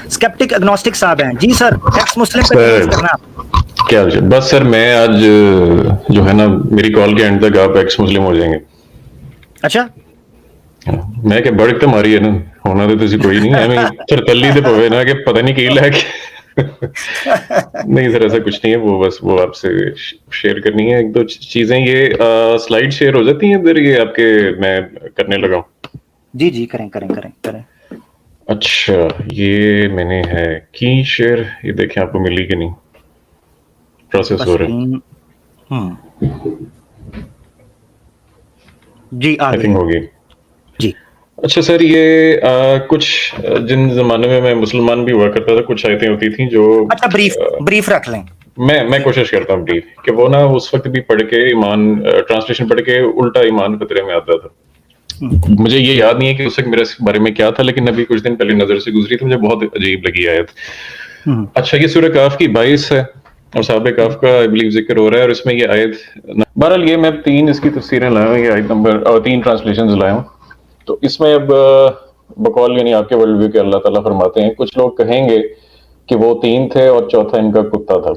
Sceptic agnostic साहब हैं जी sir, x मुस्लिम पे सर डिस्कस करना। क्या बस सर मैं आज जो है ना मेरी कॉल के एंड तक आप एक्स मुस्लिम हो जाएंगे। अच्छा मैं क्या बड़क तो मारी है ना, होना तो तुसी कोई नहीं ਐਵੇਂ ਚਰਤੱਲੀ ਤੇ ਪਵੇ ਨਾ कि पता नहीं की ਲੈ के नहीं सर ऐसा कुछ नहीं है, वो बस वो आपसे शेयर करनी है एक दो चीजें। ये स्लाइड शेयर हो जाती हैं इधर, ये आपके मैं करने लगा हूँ। जी जी करें करें करें करें। अच्छा ये मैंने है की शेयर, ये देखें आपको मिली कि नहीं, प्रोसेस हो रहा है। जी आ आई थिंक होगी जी। अच्छा सर ये कुछ जिन जमाने में मैं मुसलमान भी हुआ करता था कुछ आयतें होती थी जो अच्छा ब्रीफ रख लें। मैं कोशिश करता हूँ ब्रीफ कि वो ना उस वक्त भी पढ़ के ईमान ट्रांसलेशन पढ़ के उल्टा ईमान खतरे में आता था। मुझे ये याद नहीं है कि उस वक्त मेरे बारे में क्या था, लेकिन अभी कुछ दिन पहले नजर से गुजरी थी, मुझे बहुत अजीब लगी आयत। अच्छा ये सूरह काफ की 22 है और साहब काफ का आई बिलीव जिक्र हो रहा है और इसमें ये आयत, बहरहाल ये मैं 3 इसकी तफसीरें लाया हूँ, ये आयत नंबर और 3 ट्रांसलेशन लाया हूँ। तो इसमें अब बकौल यानी आपके वर्ल्ड व्यू के अल्लाह ताला फरमाते हैं कुछ लोग कहेंगे कि वो 3 थे और चौथा इनका कुत्ता था,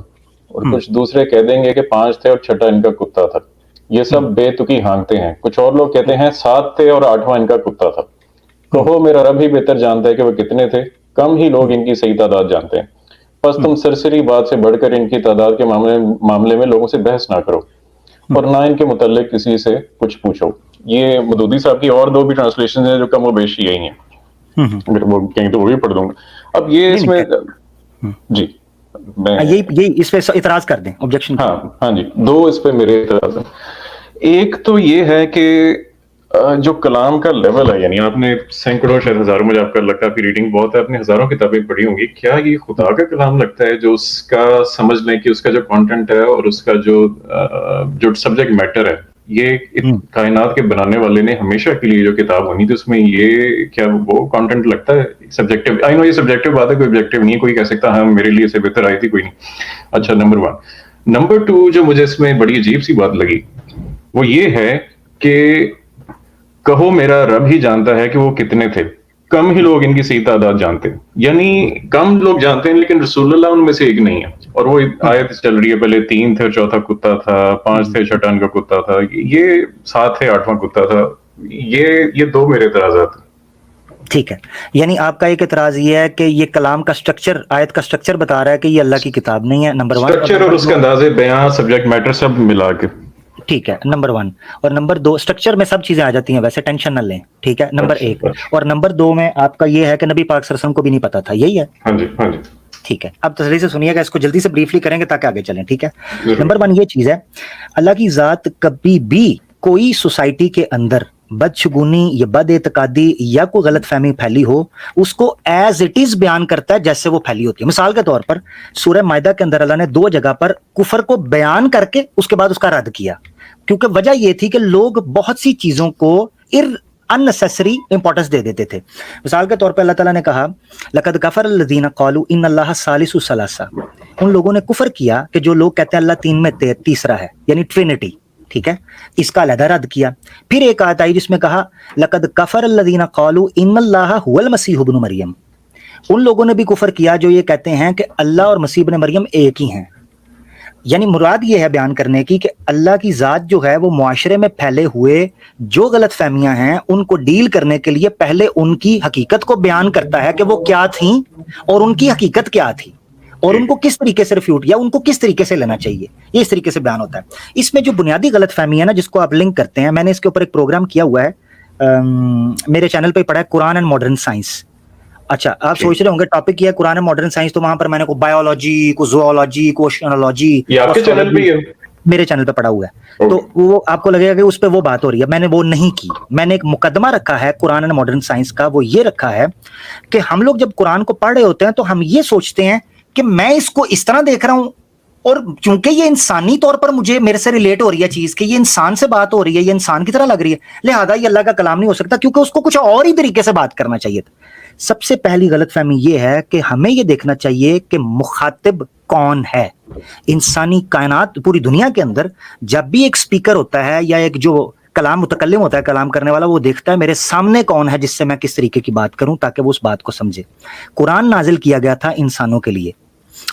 और कुछ दूसरे कह देंगे कि 5 थे और छठा इनका कुत्ता था। ये सब बेतुकी हाँकते हैं। कुछ और लोग कहते हैं 7 थे और 8वां इनका कुत्ता था। कहो मेरा रब ही बेहतर जानता है कि वो कितने थे, कम ही लोग इनकी सही तादाद जानते हैं। बस तुम सरसरी बात से बढ़कर इनकी तादाद के मामले में लोगों से बहस ना करो और ना इनके मुताल्लिक किसी से कुछ पूछो। ये मदूदी साहब की और 2 भी ट्रांसलेशन है जो कम व बेश यही हैं, अगर वो कहीं तो वो भी पढ़ दूंगा। अब ये इसमें जी मैं यही इस पे इतराज कर दें, ऑब्जेक्शन। हाँ जी 2 इस पे मेरे इतराज हैं। एक तो ये है कि जो कलाम का लेवल है, यानी आपने सैकड़ों शायद हजारों, मुझे आपका लगता है आपकी रीडिंग बहुत है, आपने हजारों किताबें पढ़ी होंगी, क्या ये खुदा का कलाम लगता है जो उसका समझ लें कि उसका जो कंटेंट है और उसका जो सब्जेक्ट मैटर है, ये कायनात के बनाने वाले ने हमेशा के लिए जो किताब होनी थी उसमें ये क्या वो कंटेंट लगता है सब्जेक्टिव? आई नो ये सब्जेक्टिव बात है, कोई ऑब्जेक्टिव नहीं है, कोई कह सकता हाँ मेरे लिए से बेहतर आई थी, कोई नहीं। अच्छा नंबर 1। नंबर 2 जो मुझे इसमें बड़ी अजीब सी बात लगी वो ये है कि कहो मेरा रब ही जानता है कि वो कितने थे, कम ही लोग इनकी सही तादाद जानते हैं। यानी कम लोग जानते हैं लेकिन रसूलुल्लाह उनमें से एक नहीं है। और वो आयत चल रही है पहले 3 थे और चौथा कुत्ता था, 5 थे छठा इनका कुत्ता था, ये 7 थे 8वां कुत्ता था। ये 2 मेरे एतराज़ात। ठीक है, यानी आपका एक एतराज ये है कि ये कलाम का स्ट्रक्चर, आयत का स्ट्रक्चर बता रहा है कि ये अल्लाह की किताब नहीं है, नंबर 1। स्ट्रक्चर और उसके अंदाजे बयां सब्जेक्ट मैटर सब मिला के, ठीक है, नंबर 1। और नंबर 2 स्ट्रक्चर में सब चीजें आ जाती हैं, वैसे टेंशन न लें, ठीक है, नंबर 1। और नंबर 2 में आपका ये है कि नबी पाक सल्लल्लाहु अलैहि वसल्लम को भी नहीं पता था, यही है? हाँ जी हाँ जी। ठीक है, अब तसल्ली से सुनिएगा, इसको जल्दी से ब्रीफली करेंगे ताकि आगे चलें, ठीक है। नंबर 1 ये चीज है, अल्लाह की जात कभी भी कोई सोसाइटी के अंदर बदशगुनी या बद एतकादी या कोई गलत फहमी फैली हो उसको एज इट इज बयान करता है जैसे वो फैली होती है। मिसाल के तौर पर सूरह माइदा के अंदर अल्लाह ने 2 जगह पर कुफर को बयान करके उसके बाद उसका रद्द किया, क्योंकि वजह ये थी कि लोग बहुत सी चीजों को अननेसेसरी इंपॉर्टेंस दे देते थे। मिसाल के तौर पर अल्लाह ताला ने कहा लक़द कफ़र अल्लज़ीना क़ालू इन्नल्लाह सालिसु सलासा, उन लोगों ने कुफर किया कि जो लोग कहते हैं अल्लाह 3 में तीसरा है, यानी ट्रिनिटी, ठीक है, इसका अलहदा रद्द किया। फिर एक आयत आई जिसमें कहा लक़द कफ़र अल्लज़ीना क़ालू इन्नल्लाह हुवल मसीह इब्नु मरियम, उन लोगों ने भी कुफर किया जो ये कहते हैं कि अल्लाह और मसीह इब्न मरियम एक ही हैं। यानी मुराद ये है बयान करने की कि अल्लाह की ज़ात जो है वो मुआशरे में फैले हुए जो गलत फहमियां हैं उनको डील करने के लिए पहले उनकी हकीकत को बयान करता है कि वो क्या थी और उनकी हकीकत क्या थी और उनको किस तरीके से रिफ्यूट या उनको किस तरीके से लेना चाहिए, ये इस तरीके से बयान होता है। इसमें जो बुनियादी गलत फहमी है ना जिसको आप लिंक करते हैं, मैंने इसके ऊपर एक प्रोग्राम किया हुआ है, मेरे चैनल पे पड़ा है, कुरान एंड मॉडर्न साइंस। अच्छा, आप सोच रहे होंगे टॉपिक किया है कुरान एंड मॉडर्न साइंस, तो वहां पर मैंने को बायोलॉजी, को ज़ूओलॉजी, को ओशियानोलॉजी, आपके चैनल पे है, मेरे चैनल पे पड़ा हुआ है, तो वो आपको लगेगा कि उस पे वो बात हो रही है, मैंने वो नहीं की। मैंने एक मुकदमा रखा है कुरान एंड मॉडर्न साइंस का, वो ये रखा है कि हम लोग जब कुरान को पढ़ रहे होते हैं तो हम ये सोचते हैं कि मैं इसको इस तरह देख रहा हूं और क्योंकि ये इंसानी तौर पर मुझे मेरे से रिलेट हो रही है चीज कि ये इंसान से बात हो रही है, ये इंसान की तरह लग रही है, लिहाजा ये अल्लाह का कलाम नहीं हो सकता, क्योंकि उसको कुछ और ही तरीके से बात करना चाहिए था। सबसे पहली गलतफहमी ये है कि हमें ये देखना चाहिए कि मुखातिब कौन है। इंसानी कायनात पूरी दुनिया के अंदर जब भी एक स्पीकर होता है या एक जो कलाम मुतकल्लिम होता है, कलाम करने वाला, वो देखता है मेरे सामने कौन है जिससे मैं किस तरीके की बात करूं ताकि वो उस बात को समझे। कुरान नाजिल किया गया था इंसानों के लिए,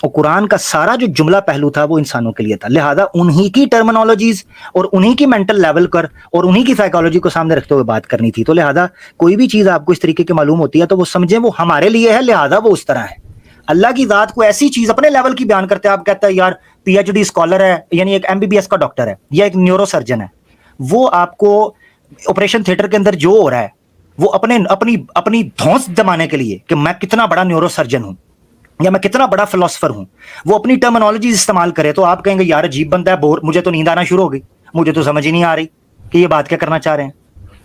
और कुरान का सारा जो जुमला पहलू था वो इंसानों के लिए था, लिहाजा उन्हीं की टर्मिनोलॉजीज और उन्हीं की मेंटल लेवल पर और उन्हीं की साइकोलॉजी को सामने रखते हुए बात करनी थी। तो लिहाजा कोई भी चीज आपको इस तरीके की मालूम होती है तो वो समझें वो हमारे लिए है, लिहाजा वो उस तरह है। अल्लाह की जात को ऐसी चीज अपने लेवल की बयान करते हैं, आप कहते हैं यार पीएचडी स्कॉलर है, यानी एक एमबीबीएस का डॉक्टर है या एक न्यूरो सर्जन है, वो आपको ऑपरेशन थिएटर के अंदर जो हो रहा है वो अपने अपनी अपनी धौंस जमाने के लिए कि मैं कितना बड़ा न्यूरो सर्जन हूं या मैं कितना बड़ा फिलोसफर हूं, वो अपनी टर्मिनोलॉजी इस्तेमाल करे, तो आप कहेंगे यार अजीब बंदा है, बोर, मुझे तो नींद आना शुरू हो गई, मुझे तो समझ ही नहीं आ रही कि ये बात क्या करना चाह रहे हैं।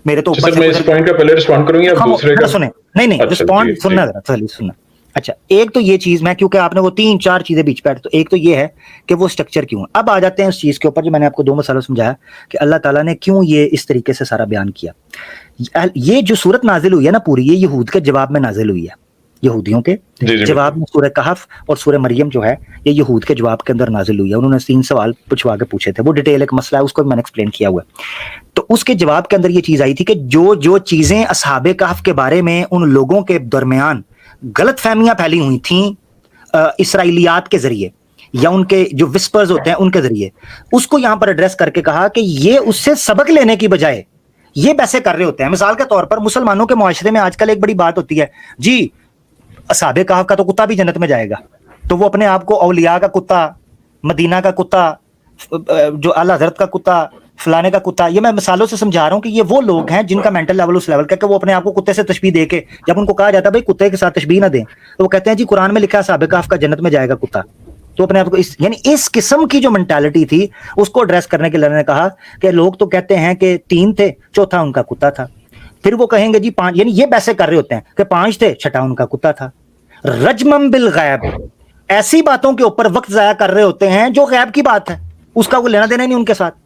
मेरे तो ऊपर मैं इस पॉइंट का पहले रिस्पॉन्ड करूंगी, आप दूसरे का सुने। नहीं रिस्पॉन्ड सुनना जरा, चलिए सुनना। अच्छा, एक तो ये चीज मैं, क्योंकि आपने वो 3-4 चीजें बीच पे, तो एक तो ये है कि वो स्ट्रक्चर क्यों है। अब आ जाते हैं उस चीज के ऊपर जो मैंने आपको 2 मसालों समझाया कि अल्लाह ताला ने क्यों ये इस तरीके से सारा बयान किया। ये जो सूरत नाजिल हुई है ना पूरी, ये यहूद के जवाब में नाजिल हुई है, यहूदियों के जवाब में। सूरह कहफ और सूरह मरियम जो है ये यहूद के जवाब के अंदर नाजिल हुई है। उन्होंने 3 सवाल पूछवा के पूछे थे, वो डिटेल एक मसला है, उसको भी मैंने एक्सप्लेन किया हुआ है। तो उसके जवाब के अंदर ये चीज आई थी कि जो जो चीजें असहाबे कहफ के बारे में उन लोगों के दरमियान गलत फहमियां फैली हुई थी इसराइलियात के जरिए या उनके जो विस्पर्स होते हैं उनके जरिए, उसको यहां पर एड्रेस करके कहा कि ये उससे सबक लेने की बजाय ये वैसे कर रहे होते हैं। मिसाल के तौर पर मुसलमानों के मुआशरे में आजकल एक बड़ी बात होती है, जी असहाबे कहफ का तो कुत्ता भी जन्नत में जाएगा, तो वो अपने आप को औलिया का कुत्ता, मदीना का कुत्ता, जो आला हज़रत का कुत्ता, फलाने का कुत्ता, ये मैं मिसालों से समझा रहा हूं कि ये वो लोग हैं जिनका मेंटल लेवल उस लेवल का कि वो अपने आप को कुत्ते से तशबीह दे के, जब उनको कहा जाता है भाई कुत्ते के साथ तशबीह ना दें, तो वो कहते हैं जी कुरान में लिखा है असहाबे कहफ का जन्नत में जाएगा कुत्ता, तो अपने आप को इस, यानी इस किस्म की जो मेंटालिटी थी उसको एड्रेस करने के लिए ने कहा कि लोग तो कहते हैं कि 3 थे, चौथा उनका कुत्ता था। फिर वो कहेंगे जी 5, यानी ये वैसे कर रहे होते हैं कि 5 थे, छठा उनका कुत्ता था। रजमम बिल गैब, ऐसी बातों के ऊपर वक्त जाया कर रहे होते हैं जो गैब की बात है, उसका कोई लेना देना नहीं उनके साथ।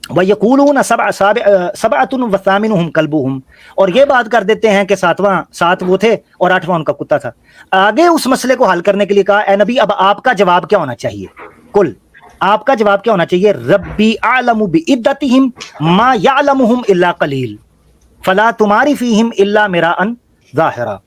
वयक़ूलून सबअतुन व सामिनुहुम कल्बुहुम, और ये बात कर देते हैं कि 7 वो थे और 8वां उनका कुत्ता था। आगे उस मसले को हल करने के लिए कहा, ए नबी अब आपका जवाब क्या होना चाहिए, कुल आपका जवाब क्या होना चाहिए, रब्बी आलमु बिइद्दतिहिम मा यअलमुहुम इल्ला कलील फला तुमारी फीहिम इल्ला मिराअन ज़ाहिरा।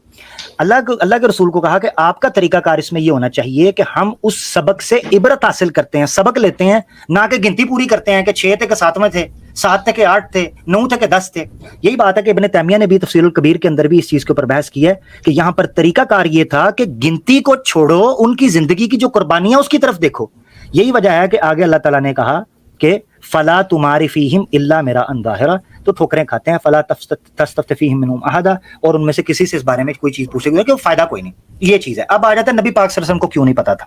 अल्लाह के रसूल को कहा कि आपका तरीकाकार इसमें ये होना चाहिए कि हम उस सबक से इबरत हासिल करते हैं, सबक लेते हैं, ना कि गिनती पूरी करते हैं कि 6 थे कि 7वें थे, 7 थे कि 8 थे, 9 थे कि 10 थे। यही बात है कि इब्न तैमिया ने भी तफसीरुल कबीर के अंदर भी इस चीज के ऊपर बहस की है कि यहाँ पर तरीकाकार ये था कि गिनती को छोड़ो, उनकी जिंदगी की जो कुर्बानियां उसकी तरफ देखो। यही वजह है कि आगे अल्लाह ताला ने कहा कि फला तुम्हारी फीहिम इल्ला मेरा अंदाहिरा, तो ठोकरें खाते हैं, फला तस्तफ्त फीहिम मिनहुम अहदा, और उनमें से किसी से इस बारे में कोई चीज पूछेगी कि फायदा कोई नहीं। ये चीज है। अब आ जाता है नबी पाक सल्लल्लाहु अलैहि वसल्लम को क्यों नहीं पता था।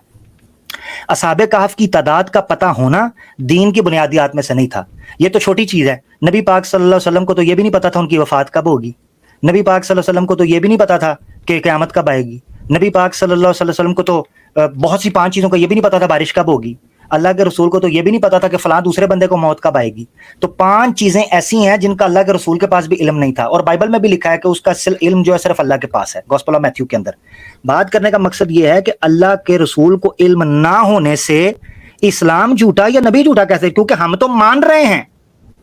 असहाबे कहफ की तादाद का पता होना दीन की बुनियादियात में से नहीं था। ये तो छोटी चीज है। नबी पाक सल्लल्लाहु अलैहि वसल्लम को तो ये भी नहीं पता था उनकी वफात कब होगी। नबी पाक सल्लल्लाहु अलैहि वसल्लम को तो ये भी नहीं पता था कि क़यामत कब आएगी। नबी पाक सल्लल्लाहु अलैहि वसल्लम को तो बहुत सी 5 चीजों का ये भी नहीं पता था बारिश कब होगी। अल्लाह के रसूल को तो ये भी नहीं पता था कि फलां दूसरे बंदे को मौत कब आएगी। तो 5 चीजें ऐसी हैं जिनका अल्लाह के रसूल के पास भी इल्म नहीं था, और बाइबल में भी लिखा है कि उसका इल्म जो है सिर्फ अल्लाह के पास है। गॉस्पेल ऑफ मैथ्यू के अंदर बात करने का मकसद ये है कि अल्लाह के रसूल को इल्म ना होने से इस्लाम झूठा या नबी झूठा कैसे, क्योंकि हम तो मान रहे हैं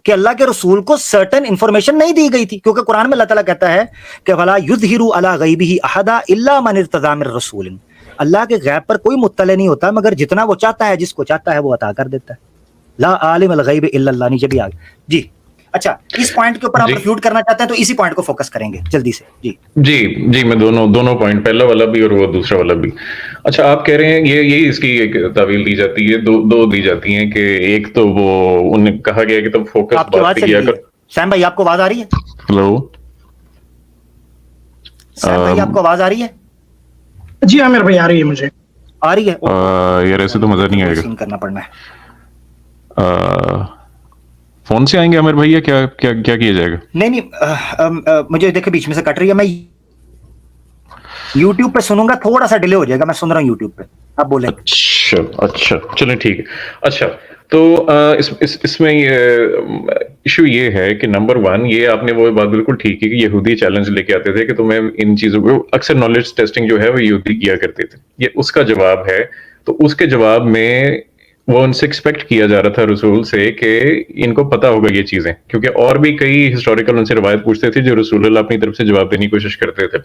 कि अल्लाह के रसूल को सर्टेन इंफॉर्मेशन नहीं दी गई थी, क्योंकि कुरान में अल्लाह ताला कहता है कि वला युज़हिरु अला गैबिही अहदा इल्ला मन इर्तज़ा मिर रसूलिन, अल्लाह के गैब पर कोई मुत्तले नहीं होता मगर जितना वो चाहता है, जिसको चाहता है वो अता कर देता है। ला आलिम अल गैब इल्ला अल्लाह, नीचे भी आ गया जी। अच्छा, इस पॉइंट के ऊपर आप रिफ्यूट करना चाहते हैं तो इसी पॉइंट को फोकस करेंगे जल्दी से। जी मैं दोनों पॉइंट, पहला वाला भी और वो दूसरा वाला भी। अच्छा, आप कह रहे हैं ये इसकी एक तावील दी जाती है, दो दी जाती हैं कि एक तो वो उन्हें कहा गया कि तुम फोकस बात पे किया कर। सैम भाई आपको आवाज आ रही है? हेलो सैम भाई आपको आवाज आ रही है? जी आमिर भाई आ रही है, मुझे आ रही है। यार ऐसे तो मजा नहीं आएगा, सीन करना पड़ना है। फोन से आएंगे आमिर भैया, क्या क्या क्या किया जाएगा? नहीं मुझे देखे बीच में से कट रही है, मैं YouTube पे सुनूंगा, थोड़ा सा डिले हो जाएगा, मैं सुन रहा हूँ YouTube पे, आप बोले। अच्छा चलें ठीक है। अच्छा तो इसमें इशू ये है कि नंबर 1, ये आपने वो बात बिल्कुल ठीक है कि यहूदी चैलेंज लेके आते थे कि तुम्हें इन चीजों को, अक्सर नॉलेज टेस्टिंग जो है वो यहूदी किया करते थे, ये उसका जवाब है। तो उसके जवाब में وہ ان سے ایکسپیکٹ کیا جا رہا تھا رسول سے کہ ان کو پتا ہوگا یہ چیزیں، کیونکہ اور بھی کئی ہسٹوریکل ان سے روایت پوچھتے تھے جو رسول اللہ اپنی طرف سے جواب دینے کی کوشش کرتے تھے.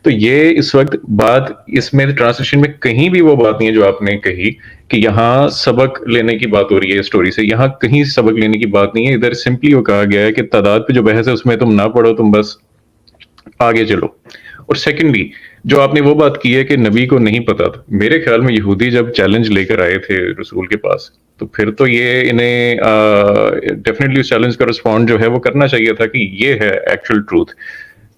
تو یہ اس وقت بات اس میں ٹرانسلیشن میں کہیں بھی وہ بات نہیں ہے جو آپ نے کہی کہ یہاں سبق لینے کی بات ہو رہی ہے اسٹوری سے. یہاں کہیں سبق لینے کی بات نہیں ہے. ادھر سمپلی وہ کہا گیا ہے کہ تعداد پہ جو بحث ہے اس میں تم نہ پڑھو، تم بس آگے چلو. اور سیکنڈلی جو آپ نے وہ بات کی ہے کہ نبی کو نہیں پتا تھا، میرے خیال میں یہودی جب چیلنج لے کر آئے تھے رسول کے پاس تو پھر تو یہ انہیں ڈیفینیٹلی اس چیلنج کا رسپونڈ جو ہے وہ کرنا چاہیے تھا کہ یہ ہے ایکچوئل ٹروتھ.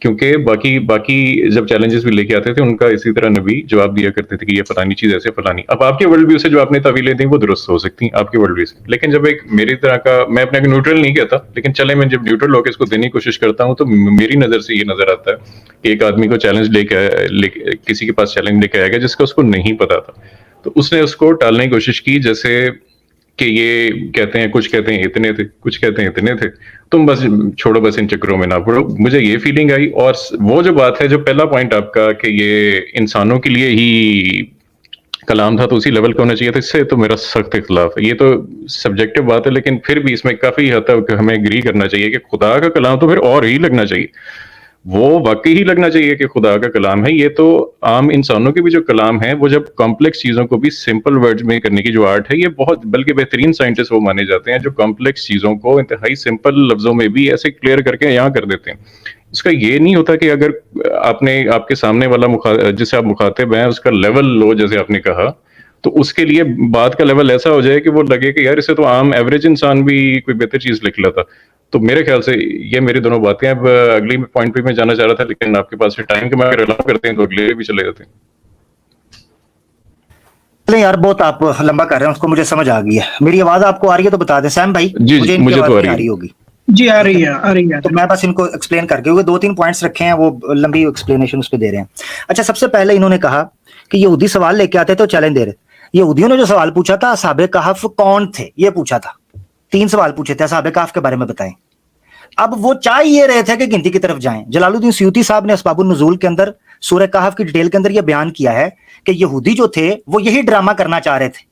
کیونکہ باقی جب چیلنجز بھی لے کے آتے تھے ان کا اسی طرح نبی جواب دیا کرتے تھے کہ یہ فلانی چیز ایسے فلانی. اب آپ کے ورلڈ ویو سے جو آپ نے تعویلیں دیں وہ درست ہو سکتی ہیں آپ کے ورلڈ ویو سے، لیکن جب ایک میری طرح کا، میں اپنے کو نیوٹرل نہیں کہتا لیکن چلے میں جب نیوٹرل ہو کے اس کو دینے کی کوشش کرتا ہوں تو میری نظر سے یہ نظر آتا ہے کہ ایک آدمی کو چیلنج کسی کے پاس چیلنج لے کے آیا گیا جس کا اس کو نہیں پتا تھا، تو اس نے اس کو ٹالنے کی کوشش کی، جیسے کہ یہ کہتے ہیں، کچھ کہتے ہیں اتنے تھے، کچھ کہتے ہیں اتنے تھے، تم بس چھوڑو، بس ان چکروں میں نہ پڑو. مجھے یہ فیلنگ آئی. اور وہ جو بات ہے، جو پہلا پوائنٹ آپ کا کہ یہ انسانوں کے لیے ہی کلام تھا تو اسی لیول کا ہونا چاہیے تھا، اس سے تو میرا سخت اختلاف ہے. یہ تو سبجیکٹو بات ہے لیکن پھر بھی اس میں کافی حد تک ہمیں اگری کرنا چاہیے کہ خدا کا کلام تو پھر اور ہی لگنا چاہیے، وہ واقعی ہی لگنا چاہیے کہ خدا کا کلام ہے. یہ تو عام انسانوں کے بھی جو کلام ہے وہ جب کمپلیکس چیزوں کو بھی سمپل ورڈز میں کرنے کی جو آرٹ ہے، یہ بہت بلکہ بہترین سائنٹسٹ وہ مانے جاتے ہیں جو کمپلیکس چیزوں کو انتہائی سمپل لفظوں میں بھی ایسے کلیئر کر کے یہاں کر دیتے ہیں. اس کا یہ نہیں ہوتا کہ اگر آپ کے سامنے والا جسے آپ مخاطب ہیں اس کا لیول لو جیسے آپ نے کہا، تو اس کے لیے بات کا لیول ایسا ہو جائے کہ وہ لگے کہ یار اسے تو عام ایوریج انسان بھی کوئی بہتر چیز لکھ لیتا. تو میرے خیال سے یہ میری دونوں باتیں. اب اگلی پوائنٹ پہ میں جانا چاہ رہا تھا لیکن آپ کے پاس ٹائم کے میں اگر الاؤ کرتے ہیں تو اگلے بھی چلے جاتے ہیں. چلیں یار، بہت آپ لمبا کر رہے ہیں، اس کو مجھے سمجھ آ گئی ہے. میری آواز آپ کو آ رہی ہے تو بتا دیں. سیم بھائی جی مجھے ان کی مجھے آواز تو نہیں آ رہی ہوگی. جی آ رہی ہے تو میں بس ان کو ایکسپلین کر کے ہوئے 2-3 پوائنٹس رکھے ہیں، وہ لمبی ایکسپلینیشن اس پہ دے رہے ہیں. اچھا، سب سے پہلے انہوں نے کہا کہ یہودی سوال لے کے آتے تو چیلنج دے رہے. یہودیوں نے جو سوال پوچھا تھا اصحاب کہف کون تھے یہ پوچھا تھا. 3 سوال پوچھے تھے اصحاب کہف کے بارے میں بتائیں. اب وہ چاہ یہ رہے تھے کہ گنتی کی طرف جائیں. جلال الدین سیوطی صاحب نے اسباب النزول کے اندر سورہ کہف کی ڈیٹیل کے اندر یہ بیان کیا ہے کہ یہودی جو تھے وہ یہی ڈرامہ کرنا چاہ رہے تھے،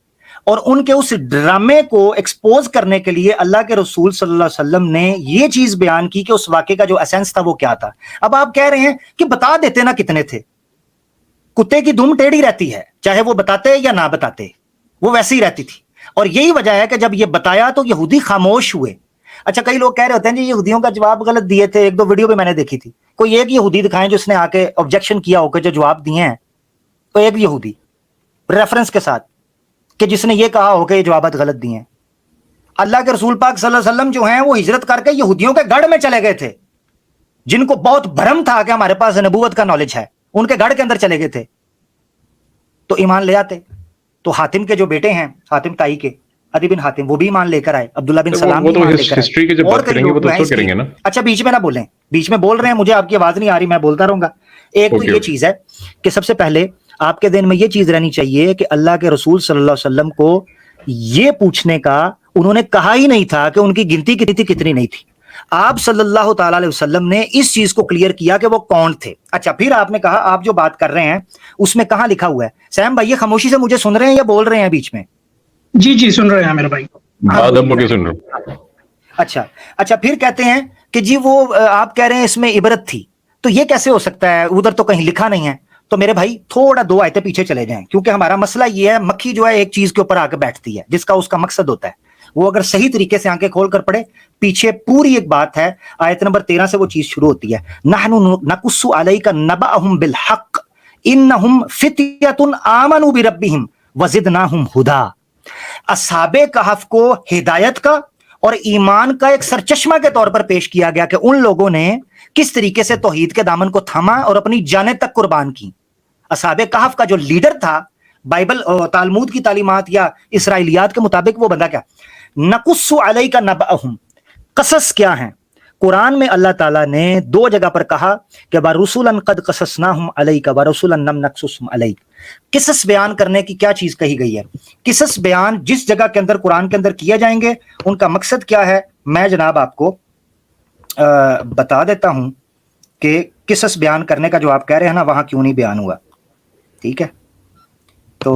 اور ان کے اس ڈرامے کو ایکسپوز کرنے کے لیے اللہ کے رسول صلی اللہ علیہ وسلم نے یہ چیز بیان کی کہ اس واقعے کا جو اسینس تھا وہ کیا تھا. اب آپ کہہ رہے ہیں کہ بتا دیتے نا کتنے تھے. کتے کی دم ٹیڑھی رہتی ہے، چاہے وہ بتاتے یا نہ بتاتے، وہ ویسی ہی رہتی تھی. اور یہی وجہ ہے کہ جب یہ بتایا تو یہودی خاموش ہوئے. اچھا، کئی لوگ کہہ رہے ہوتے ہیں جی یہودیوں کا جواب غلط دیے تھے. 1-2 ویڈیو بھی میں نے دیکھی تھی. کوئی ایک یہودی دکھائیں جس نے آ کے آبجیکشن کیا ہو کہ جو جواب دیے ہیں، تو ایک یہودی ریفرنس کے ساتھ کہ جس نے یہ کہا ہو کہ یہ جوابات غلط دیے ہیں. اللہ کے رسول پاک صلی اللہ علیہ وسلم جو ہیں وہ ہجرت کر کے یہودیوں کے گڑھ میں چلے گئے تھے، جن کو بہت بھرم تھا کہ ہمارے پاس نبوت کا نالج ہے. ان کے گڑھ کے اندر چلے گئے تھے تو ایمان لے آتے. تو حاتم کے جو بیٹے ہیں، حاتم تائی کے، عدی بن حاتم، وہ بھی ایمان لے کر آئے. عبداللہ بن سلام بھی ایمان لے کر آئے. ہسٹری کی جب اور بات کئی کریں گے لوگ وہ تو ہیں اس اس وقت کریں گے لیے. نا. اچھا، بیچ میں نہ بولیں، بیچ میں بول رہے ہیں، مجھے آپ کی آواز نہیں آ رہی، میں بولتا رہوں گا. ایک تو یہ چیز ہے کہ سب سے پہلے آپ کے ذہن میں یہ چیز رہنی چاہیے کہ اللہ کے رسول صلی اللہ علیہ وسلم کو یہ پوچھنے کا انہوں نے کہا ہی نہیں تھا کہ ان کی گنتی کتنی تھی کتنی نہیں تھی. آپ صلی اللہ تعالی علیہ وسلم نے اس چیز کو کلیئر کیا کہ وہ کون تھے. اچھا، پھر آپ نے کہا آپ جو بات کر رہے ہیں اس میں کہاں لکھا ہوا ہے. سیم بھائی یہ خاموشی سے مجھے سن رہے ہیں یا بول رہے ہیں بیچ میں؟ جی سن رہے ہیں میرے بھائی. بعد اب مجھے سن رہا ہوں. اچھا پھر کہتے ہیں کہ جی وہ آپ کہہ رہے ہیں اس میں عبرت تھی، تو یہ کیسے ہو سکتا ہے، ادھر تو کہیں لکھا نہیں ہے. تو میرے بھائی تھوڑا 2 آیتیں پیچھے چلے جائیں، کیونکہ ہمارا مسئلہ یہ ہے مکھی جو ہے ایک چیز کے اوپر آ کے بیٹھتی ہے جس کا اس کا مقصد ہوتا ہے. وہ اگر صحیح طریقے سے آنکھیں کھول کر پڑھے، پیچھے پوری ایک بات ہے. آیت نمبر 13 سے وہ چیز شروع ہوتی ہے، نحن نقص علیک نبأہم بالحق انہم فتیۃ آمنوا بربہم وزدناہم ہدی. اصحاب کہف کو ہدایت کا اور ایمان کا ایک سرچشمہ کے طور پر پیش کیا گیا کہ ان لوگوں نے کس طریقے سے توحید کے دامن کو تھاما اور اپنی جانیں تک قربان کی. اصحاب کہف کا جو لیڈر تھا، بائبل تالمود کی تعلیمات یا اسرائیلیات کے مطابق وہ بندہ کیا، نقص علیک نبأہم، قصص کیا ہیں. قرآن میں اللہ تعالیٰ نے 2 جگہ پر کہا کہ وَرُسُلًا قَدْ قَصَصْنَاهُمْ عَلَيْكَ وَرُسُلًا لَمْ نَقْصُصْهُمْ عَلَيْكَ. قصص بیان کرنے کی کیا چیز کہی گئی ہے. قصص بیان جس جگہ کے اندر قرآن کے اندر کیا جائیں گے ان کا مقصد کیا ہے، میں جناب آپ کو بتا دیتا ہوں کہ قصص بیان کرنے کا جو آپ کہہ رہے ہیں نا وہاں کیوں نہیں بیان ہوا. ٹھیک ہے، تو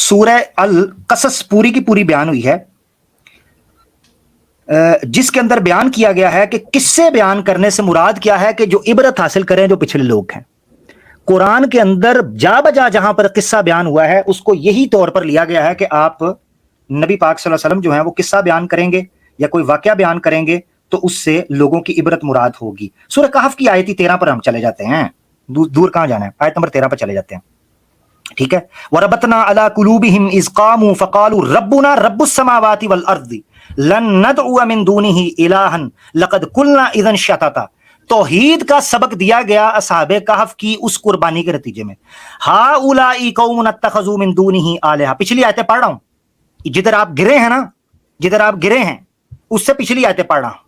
सूरह अल कसस पूरी की पूरी बयान हुई है, जिसके अंदर बयान किया गया है कि किस्से बयान करने से मुराद क्या है कि जो इबरत हासिल करें जो पिछले लोग हैं। कुरान के अंदर जा बजा जहां पर किस्सा बयान हुआ है उसको यही तौर पर लिया गया है कि आप नबी पाक सल्लल्लाहु अलैहि वसल्लम जो है वो किस्सा बयान करेंगे या कोई वाकया बयान करेंगे तो उससे लोगों की इबरत मुराद होगी। सूरह कहफ की आयत 13 पर हम चले जाते हैं, दूर कहां जाना है, आयत नंबर 13 पर चले जाते हैं, ठीक है। वरबतना अला कुलूबिहिम इज़ क़ामू फ़क़ालू रब्बुना रब्बुस समावाति वल अर्ज़ि लन नदअु मिन दूनिही इलाहन लक़द कुलना इज़न शतता। तौहीद का सबक दिया गया असहाबे कहफ की उस कुर्बानी के नतीजे में। हाउलाई कौमुन अत्तखज़ू मिन दूनिही आलिहा, पिछली आयतें पढ़ रहा हूं, जिधर आप गिरे हैं ना, जिधर आप गिरे हैं उससे पिछली आयतें पढ़ रहा हूं,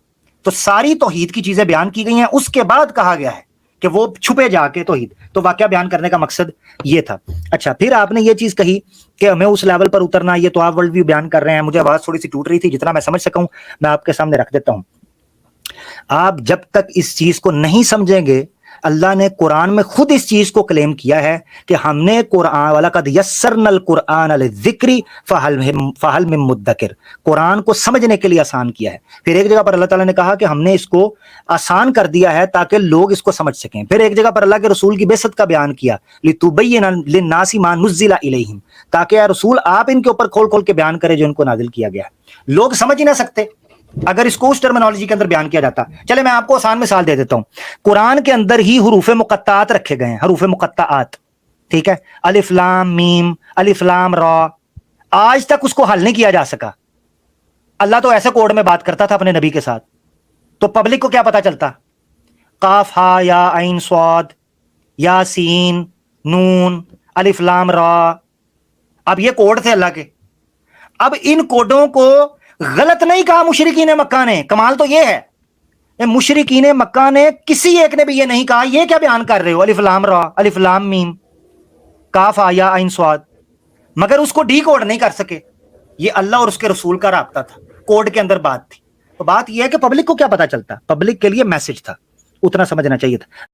तो सारी तौहीद की चीजें बयान की गई हैं। उसके बाद कहा गया है कि वो छुपे जाके तौहीद, तो वाकया बयान करने का मकसद ये था। अच्छा, फिर आपने ये चीज कही कि हमें उस लेवल पर उतरना, ये तो आप वर्ल्ड व्यू बयान कर रहे हैं, मुझे आवाज थोड़ी सी टूट रही थी, जितना मैं समझ सका हूं मैं आपके सामने रख देता हूं। आप जब तक इस चीज को नहीं समझेंगे, अल्लाह ने कुरान में खुद इस चीज को क्लेम किया है कि हमने कुरान वाला कद यस्सरनल कुरान लिज़िक्री फहल मिन मुद्दकिर, कुरान को समझने के लिए आसान किया है। फिर एक जगह पर अल्लाह ताला ने कहा कि हमने इसको आसान कर दिया है ताकि लोग इसको समझ सकें। फिर एक जगह पर अल्लाह के रसूल की बेइज्जत का बयान किया, लितुबय्यिना लिन्नासी मा नुज़्ज़िला इलैहिम, ताकि या रसूल आप इनके ऊपर खोल खोल के बयान करें जो इनको नाजिल किया गया है। लोग समझ ही ना सकते अगर इसको उस टर्मिनोलॉजी के अंदर बयान किया जाता। चले मैं आपको आसान मिसाल दे देता हूं, कुरान के अंदर ही हुरूफ मुक़त्तात रखे गए हैं, हुरूफ मुक़त्तात, ठीक है, अलिफ लाम मीम, अलिफ लाम रा, आज तक उसको हल नहीं किया जा सका। अल्लाह तो ऐसे कोड में बात करता था अपने नबी के साथ, तो पब्लिक को क्या पता चलता? काफ हा या आइन स्वाद या सीन नून अलिफ लाम रा, अब ये कोड थे अल्लाह के। अब इन कोडों को गलत नहीं कहा मुशरिकीन मक्का ने, कमाल तो ये है मुशरिकीन मक्का ने किसी एक ने भी ये नहीं कहा ये क्या बयान कर रहे हो अलिफ लाम रा अलिफ लाम मीम काफ आया आइन स्वाद, मगर उसको डी कोड नहीं कर सके। ये अल्लाह और उसके रसूल का राब्ता था, कोड के अंदर बात थी। तो बात यह है कि पब्लिक को क्या पता चलता, पब्लिक के लिए मैसेज था, उतना समझना चाहिए था।